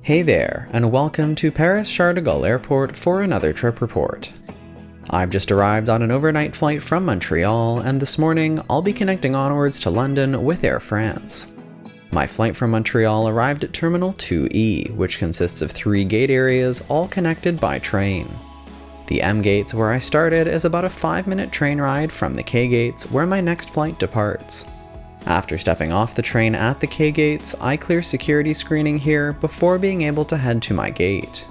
Hey there, and welcome to Paris Charles de Gaulle Airport for another trip report. I've just arrived on an overnight flight from Montreal, and this morning I'll be connecting onwards to London with Air France. My flight from Montreal arrived at Terminal 2E, which consists of 3 gate areas all connected by train. The M gates where I started is about a 5-minute train ride from the K gates where my next flight departs. After stepping off the train at the K gates, I clear security screening here before being able to head to my gate.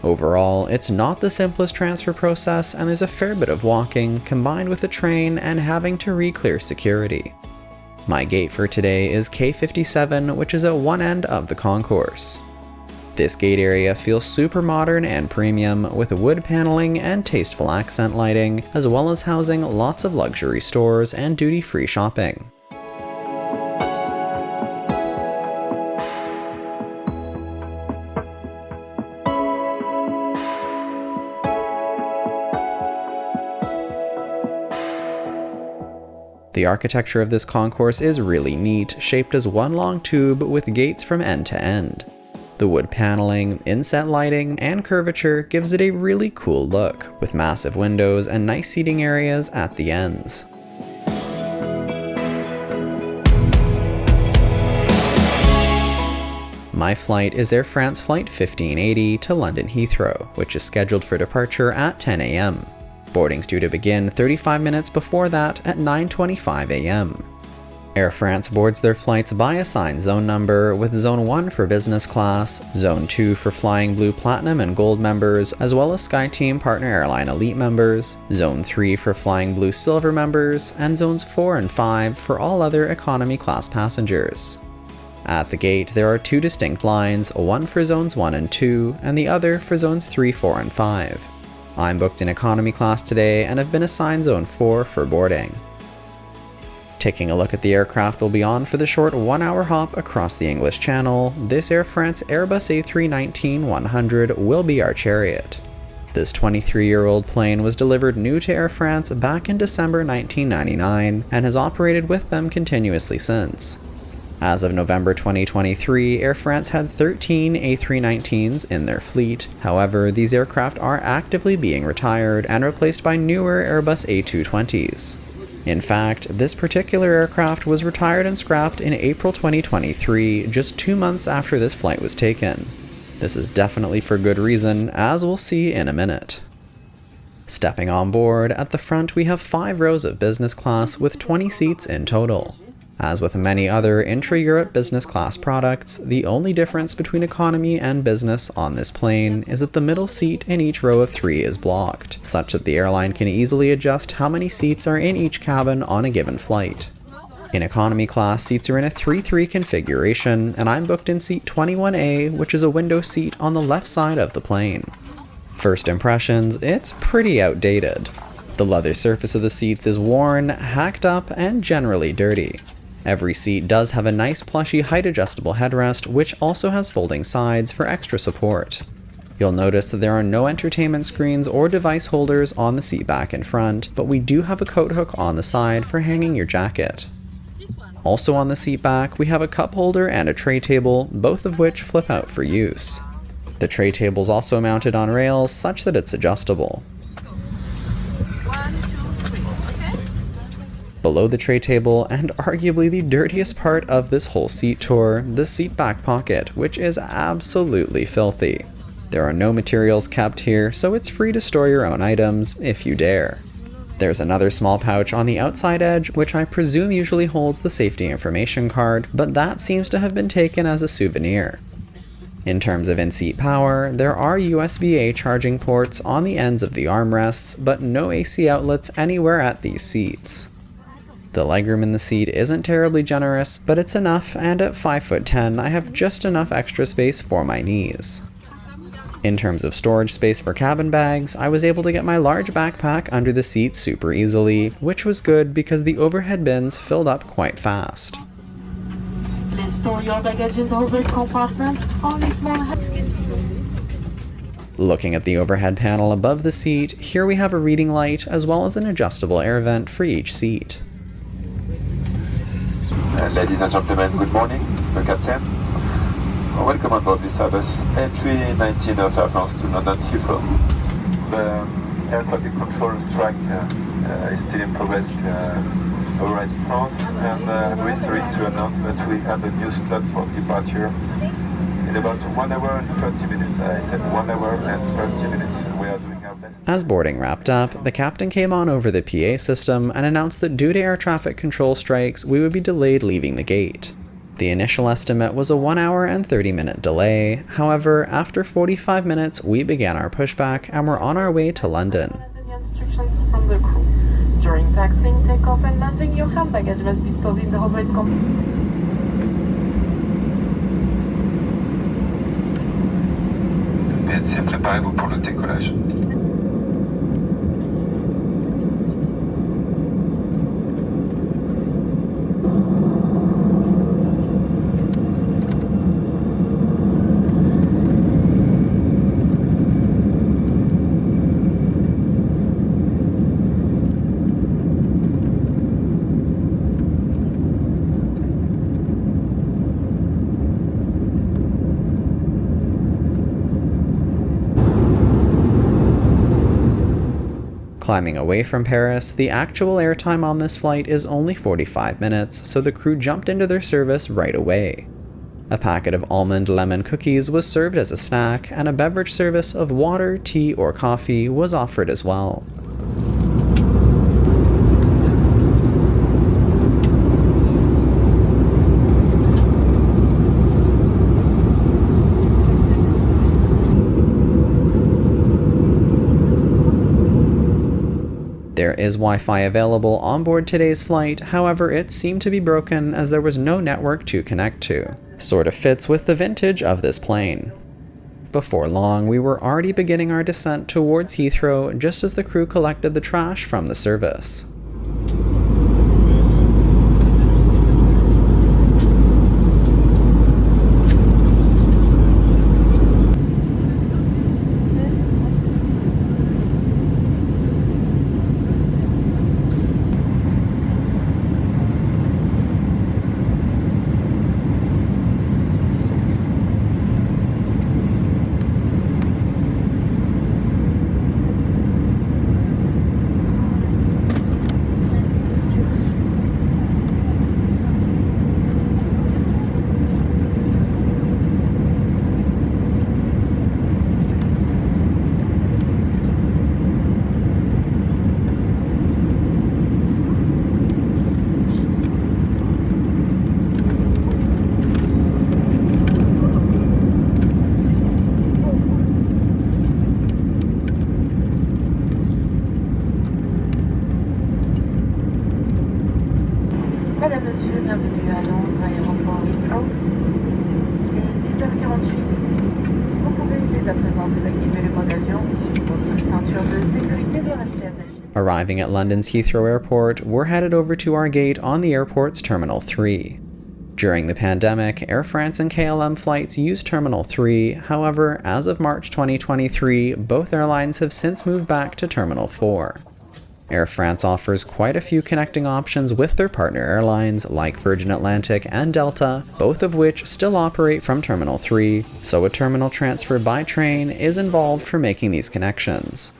Overall, it's not the simplest transfer process, and there's a fair bit of walking combined with the train and having to re-clear security. My gate for today is K57, which is at one end of the concourse. This gate area feels super modern and premium, with wood paneling and tasteful accent lighting, as well as housing lots of luxury stores and duty-free shopping. The architecture of this concourse is really neat, shaped as one long tube with gates from end to end. The wood paneling, inset lighting, and curvature gives it a really cool look, with massive windows and nice seating areas at the ends. My flight is Air France Flight 1580 to London Heathrow, which is scheduled for departure at 10 a.m. Boarding's due to begin 35 minutes before that at 9:25 a.m. Air France boards their flights by assigned zone number, with Zone 1 for business class, Zone 2 for Flying Blue Platinum and Gold members, as well as SkyTeam Partner Airline Elite members, Zone 3 for Flying Blue Silver members, and Zones 4 and 5 for all other economy class passengers. At the gate, there are 2 distinct lines, one for Zones 1 and 2, and the other for Zones 3, 4, and 5. I'm booked in economy class today and have been assigned Zone 4 for boarding. Taking a look at the aircraft we'll be on for the short 1-hour hop across the English Channel, this Air France Airbus A319-100 will be our chariot. This 23-year-old plane was delivered new to Air France back in December 1999 and has operated with them continuously since. As of November 2023, Air France had 13 A319s in their fleet. However, these aircraft are actively being retired and replaced by newer Airbus A220s. In fact, this particular aircraft was retired and scrapped in April 2023, just 2 months after this flight was taken. This is definitely for good reason, as we'll see in a minute. Stepping on board, at the front we have 5 rows of business class with 20 seats in total. As with many other intra-Europe business class products, the only difference between economy and business on this plane is that the middle seat in each row of 3 is blocked, such that the airline can easily adjust how many seats are in each cabin on a given flight. In economy class, seats are in a 3-3 configuration, and I'm booked in seat 21A, which is a window seat on the left side of the plane. First impressions, it's pretty outdated. The leather surface of the seats is worn, hacked up, and generally dirty. Every seat does have a nice plushy height-adjustable headrest, which also has folding sides for extra support. You'll notice that there are no entertainment screens or device holders on the seat back in front, but we do have a coat hook on the side for hanging your jacket. Also on the seat back, we have a cup holder and a tray table, both of which flip out for use. The tray table is also mounted on rails such that it's adjustable. Below the tray table, and arguably the dirtiest part of this whole seat tour, the seat back pocket, which is absolutely filthy. There are no materials kept here, so it's free to store your own items, if you dare. There's another small pouch on the outside edge, which I presume usually holds the safety information card, but that seems to have been taken as a souvenir. In terms of in-seat power, there are USB-A charging ports on the ends of the armrests, but no AC outlets anywhere at these seats. The legroom in the seat isn't terribly generous, but it's enough, and at 5'10", I have just enough extra space for my knees. In terms of storage space for cabin bags, I was able to get my large backpack under the seat super easily, which was good because the overhead bins filled up quite fast. Please store your baggage in the overhead compartment, only small. Looking at the overhead panel above the seat, here we have a reading light as well as an adjustable air vent for each seat. Ladies and gentlemen, good morning. The captain. Welcome on board this Airbus A319-100 to London Heathrow. The air traffic control strike is still in progress over at France, and we're sorry to announce that we have a new slot for departure in about 1 hour and 30 minutes. I said 1 hour and 30 minutes. We are doing our best. As boarding wrapped up, the captain came on over the PA system and announced that due to air traffic control strikes, we would be delayed leaving the gate. The initial estimate was a 1 hour and 30-minute delay. However, after 45 minutes, we began our pushback and were on our way to London. Instructions from the crew. During taxiing, takeoff and landing, your hand baggage must be stored in the overhead compartment. PNC, préparez-vous pour le décollage. Climbing away from Paris, the actual airtime on this flight is only 45 minutes, so the crew jumped into their service right away. A packet of almond lemon cookies was served as a snack, and a beverage service of water, tea, or coffee was offered as well. There is Wi-Fi available on board today's flight, however it seemed to be broken as there was no network to connect to. Sort of fits with the vintage of this plane. Before long, we were already beginning our descent towards Heathrow just as the crew collected the trash from the service. Madame, Monsieur, bienvenue à Londres, Aéroport Heathrow. Il est 10h48. Vous pouvez dès à présent désactiver le mode avion. Votre ceinture de sécurité doit rester attachée. Arriving at London's Heathrow Airport, we're headed over to our gate on the airport's Terminal 3. During the pandemic, Air France and KLM flights used Terminal 3, however, as of March 2023, both airlines have since moved back to Terminal 4. Air France offers quite a few connecting options with their partner airlines like Virgin Atlantic and Delta, both of which still operate from Terminal 3, so a terminal transfer by train is involved for making these connections.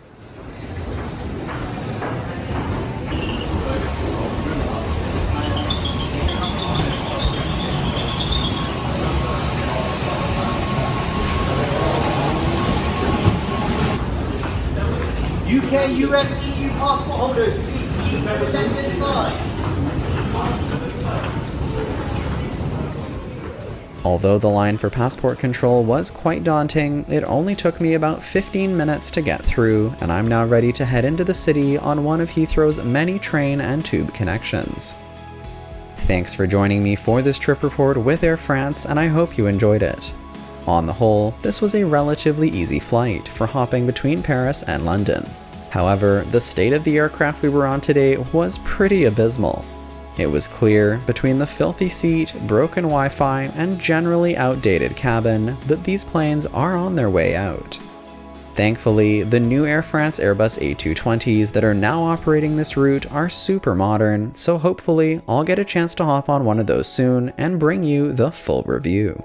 UK, US, EU passport holders, please keep to the left-hand side. Although the line for passport control was quite daunting, it only took me about 15 minutes to get through, and I'm now ready to head into the city on one of Heathrow's many train and tube connections. Thanks for joining me for this trip report with Air France, and I hope you enjoyed it. On the whole, this was a relatively easy flight for hopping between Paris and London. However, the state of the aircraft we were on today was pretty abysmal. It was clear, between the filthy seat, broken Wi-Fi, and generally outdated cabin, that these planes are on their way out. Thankfully, the new Air France Airbus A220s that are now operating this route are super modern, so hopefully I'll get a chance to hop on one of those soon and bring you the full review.